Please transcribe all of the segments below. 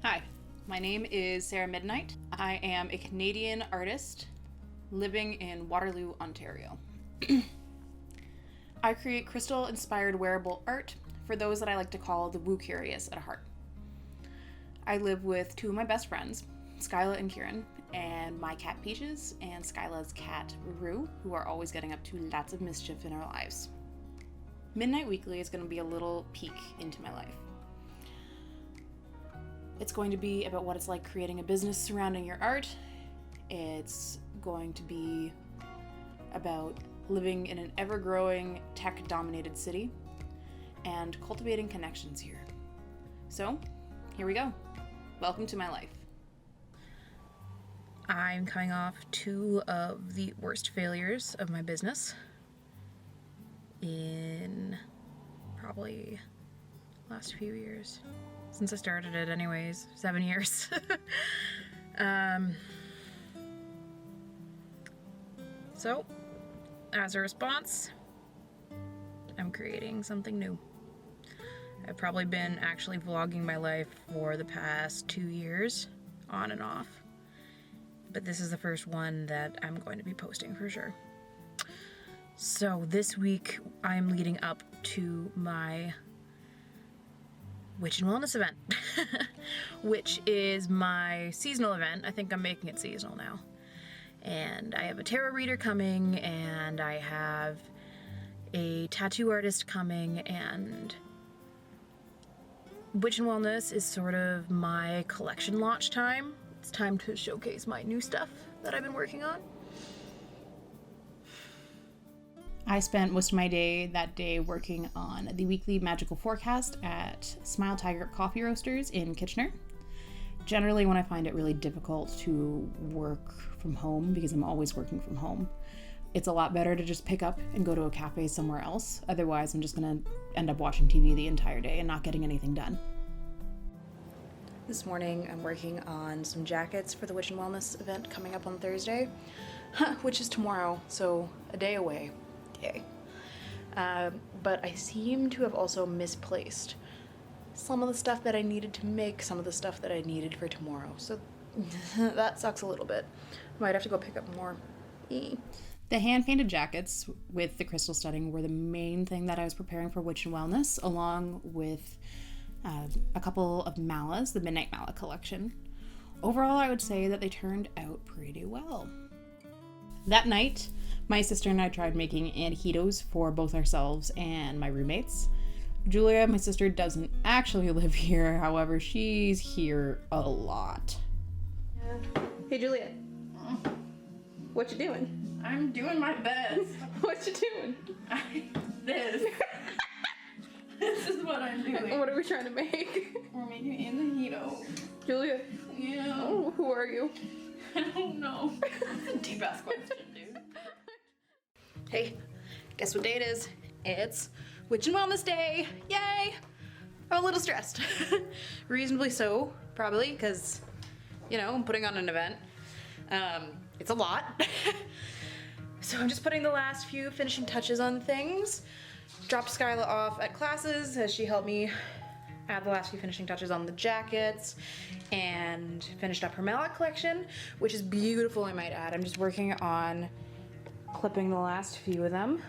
Hi, my name is Sarah Midnight. I am a Canadian artist living in Waterloo, Ontario. I create crystal-inspired wearable art for those that I like to call the woo curious at heart. I live with two of my best friends, Skyla and Kieran, and my cat Peaches and Skyla's cat Rue, who are always getting up to lots of mischief in our lives. Midnight Weekly is going to be a little peek into my life. It's going to be about what it's like creating a business surrounding your art. It's going to be about living in an ever-growing, tech-dominated city and cultivating connections here. So, here we go. Welcome to my life. I'm coming off two of the worst failures of my business in probably last few years. Since I started it anyways, 7 years. So, as a response, I'm creating something new. I've probably been actually vlogging my life for the past 2 years, on and off. But this is the first one that I'm going to be posting for sure. So this week, I'm leading up to my Witch and Wellness event, which is my seasonal event. I think I'm making it seasonal now. And I have a tarot reader coming, and I have a tattoo artist coming, and Witch and Wellness is sort of my collection launch time. It's time to showcase my new stuff that I've been working on. I spent most of my day that day working on the weekly magical forecast at Smile Tiger Coffee Roasters in Kitchener. Generally, when I find it really difficult to work from home, because I'm always working from home, it's a lot better to just pick up and go to a cafe somewhere else. Otherwise, I'm just going to end up watching TV the entire day and not getting anything done. This morning, I'm working on some jackets for the Witch and Wellness event coming up on Thursday, which is tomorrow, so a day away. Yay. But I seem to have also misplaced some of the stuff that I needed to make, some of the stuff that I needed for tomorrow. So that sucks a little bit. Might have to go pick up more. The hand-painted jackets with the crystal studding were the main thing that I was preparing for Witch and Wellness, along with a couple of malas, the Midnight Mala collection. Overall, I would say that they turned out pretty well. That night, my sister and I tried making antiquitos for both ourselves and my roommates. Julia, my sister, doesn't actually live here. However, she's here a lot. Hey, Juliet. What you doing? I'm doing my best. What you doing? This. This is what I'm doing. What are we trying to make? We're making anahito. Julia. Yeah. Oh, who are you? I don't know. That's a deep ass question, dude. Hey, guess what day it is? It's Witch and Wellness Day! Yay! I'm a little stressed. Reasonably so, probably, because, you know, I'm putting on an event. It's a lot. So I'm just putting the last few finishing touches on things. Dropped Skyla off at classes as she helped me add the last few finishing touches on the jackets, and finished up her mallet collection, which is beautiful, I might add. I'm just working on clipping the last few of them.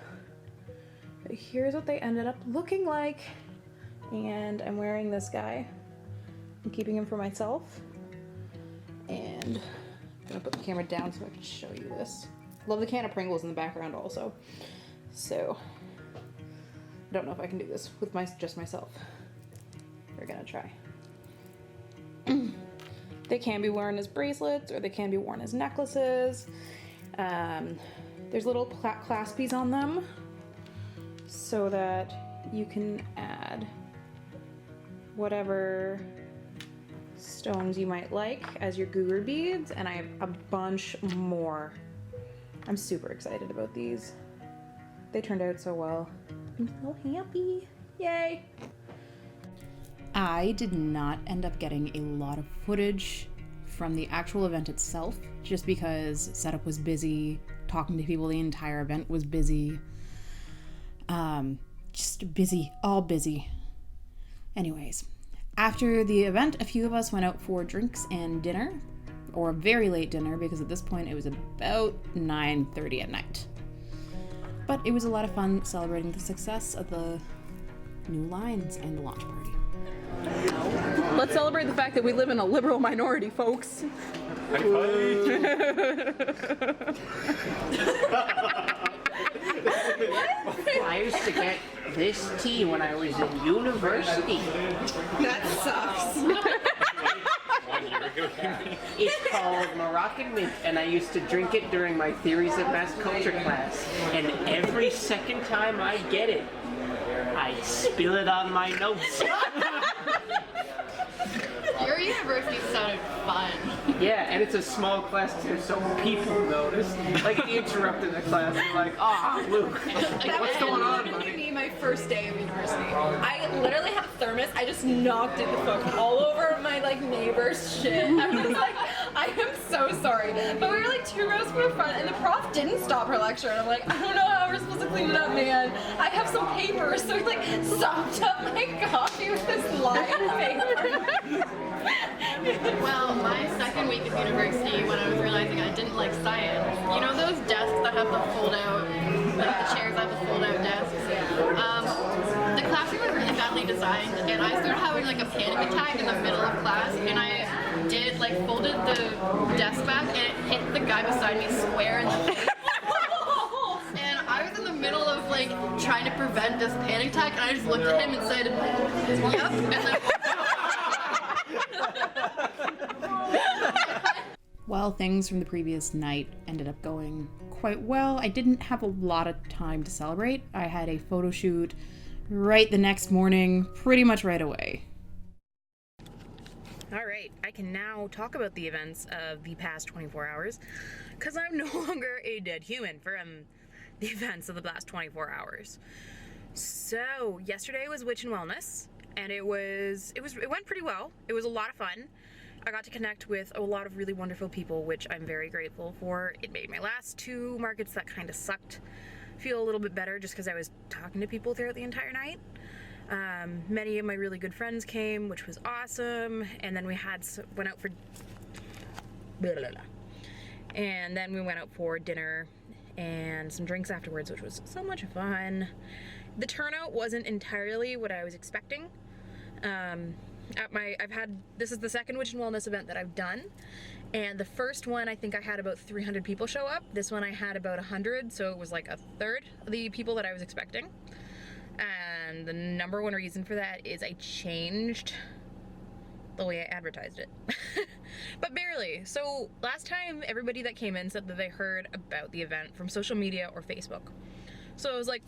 But here's what they ended up looking like. And I'm wearing this guy. I'm keeping him for myself. And I'm gonna put the camera down so I can show you this. Love the can of Pringles in the background also. So, I don't know if I can do this with just myself. We're gonna try. They can be worn as bracelets, or they can be worn as necklaces. There's little claspies on them so that you can add whatever stones you might like as your guru beads, and I have a bunch more. I'm super excited about these. They turned out so well. I'm so happy. Yay! I did not end up getting a lot of footage from the actual event itself, just because setup was busy, talking to people the entire event was busy. Just busy, all busy. Anyways, After the event, a few of us went out for drinks and dinner, or a very late dinner, because at this point it was about 9:30 at night. But it was a lot of fun celebrating the success of the new lines and the launch party. Let's celebrate the fact that we live in a liberal minority, folks. I used to get this tea when I was in university. That sucks. It's called Moroccan mint, and I used to drink it during my theories of mass culture class. And every second time I get it, I spill it on my notes. Your university sounded fun. Yeah, and it's a small class too, so people notice. Like, if you interrupted the class, you're like, Luke, what's going on, That buddy? was me my first day of university. I literally had a thermos. I just knocked it the fuck all over my neighbor's shit. I was like, I am so sorry. But we were 2 rows from the front, and the prof didn't stop her lecture. And I'm like, I don't know how we're supposed to clean it up, man. I have some paper, so he sopped up my coffee with this lime paper. Well, my second week of university, when I was realizing I didn't like science, you know those desks that have the fold out, the chairs that have the fold out desks? The classroom was really badly designed, and I started having a panic attack in the middle of class, and I folded the desk back, and it hit the guy beside me square in the face. And I was in the middle of trying to prevent this panic attack, and I just looked at him and said, yep, and then While things from the previous night ended up going quite well, I didn't have a lot of time to celebrate. I had a photo shoot right the next morning, pretty much right away. Alright, I can now talk about the events of the past 24 hours, because I'm no longer a dead human from the events of the last 24 hours. So, yesterday was Witch and Wellness, and it went pretty well. It was a lot of fun. I got to connect with a lot of really wonderful people, which I'm very grateful for. It made my last 2 markets that kind of sucked feel a little bit better, just because I was talking to people throughout the entire night. Many of my really good friends came, which was awesome, and then we went out for and then we went out for dinner and some drinks afterwards, which was so much fun. The turnout wasn't entirely what I was expecting. This is the second Witch and Wellness event that I've done, and the first one I think I had about 300 people show up. This one I had about 100, so it was a third of the people that I was expecting. And the number one reason for that is I changed the way I advertised it. But barely. So last time everybody that came in said that they heard about the event from social media or Facebook. So I was like,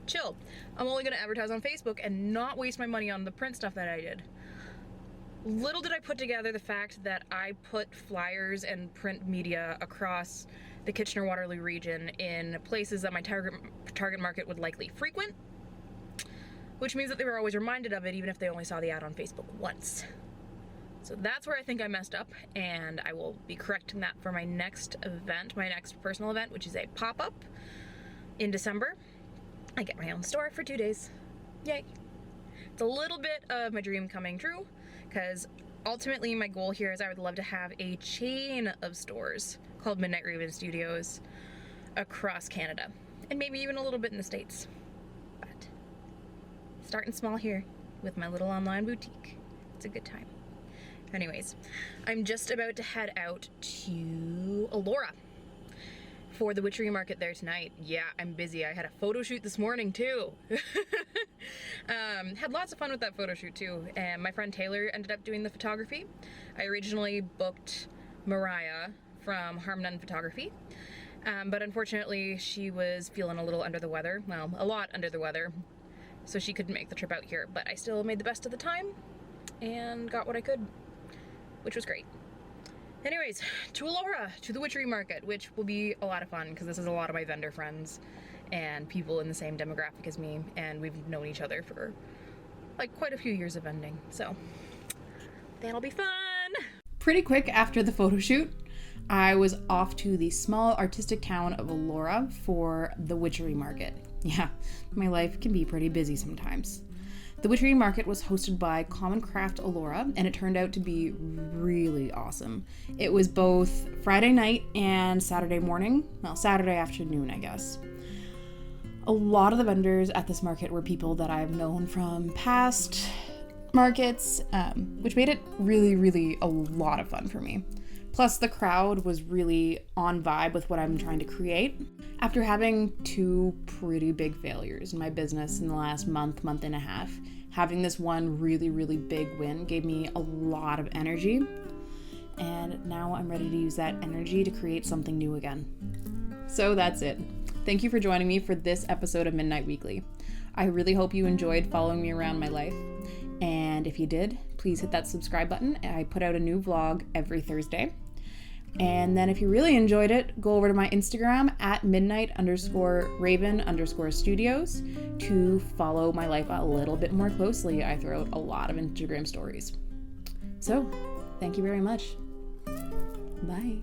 chill. I'm only gonna advertise on Facebook and not waste my money on the print stuff that I did. Little did I put together the fact that I put flyers and print media across the Kitchener-Waterloo region in places that my target market would likely frequent, which means that they were always reminded of it even if they only saw the ad on Facebook once. So that's where I think I messed up, and I will be correcting that for my next event, my next personal event, which is a pop-up in December. I get my own store for 2 days. Yay. It's a little bit of my dream coming true, because ultimately my goal here is I would love to have a chain of stores called Midnight Raven Studios across Canada, and maybe even a little bit in the States. But starting small here with my little online boutique. It's a good time. Anyways, I'm just about to head out to Elora for the witchery market there tonight. Yeah, I'm busy. I had a photo shoot this morning too. Had lots of fun with that photo shoot too. And my friend Taylor ended up doing the photography. I originally booked Mariah from Harm None Photography, but unfortunately she was feeling a little under the weather. Well, a lot under the weather. So she couldn't make the trip out here, but I still made the best of the time and got what I could, which was great. Anyways, to Elora, to the witchery market, which will be a lot of fun because this is a lot of my vendor friends and people in the same demographic as me, and we've known each other for quite a few years of vending, so that'll be fun. Pretty quick after the photo shoot, I was off to the small artistic town of Elora for the witchery market. Yeah, my life can be pretty busy sometimes. The Witchery Market was hosted by Common Craft Alora, and it turned out to be really awesome. It was both Friday night and Saturday morning. Well, Saturday afternoon, I guess. A lot of the vendors at this market were people that I've known from past markets, which made it really, really a lot of fun for me. Plus, the crowd was really on vibe with what I'm trying to create. After having 2 pretty big failures in my business in the last month and a half, having this one really, really big win gave me a lot of energy. And now I'm ready to use that energy to create something new again. So that's it. Thank you for joining me for this episode of Midnight Weekly. I really hope you enjoyed following me around my life. And if you did, please hit that subscribe button. I put out a new vlog every Thursday. And then if you really enjoyed it, go over to my Instagram at midnight_raven_studios to follow my life a little bit more closely. I throw out a lot of Instagram stories. So, thank you very much. Bye.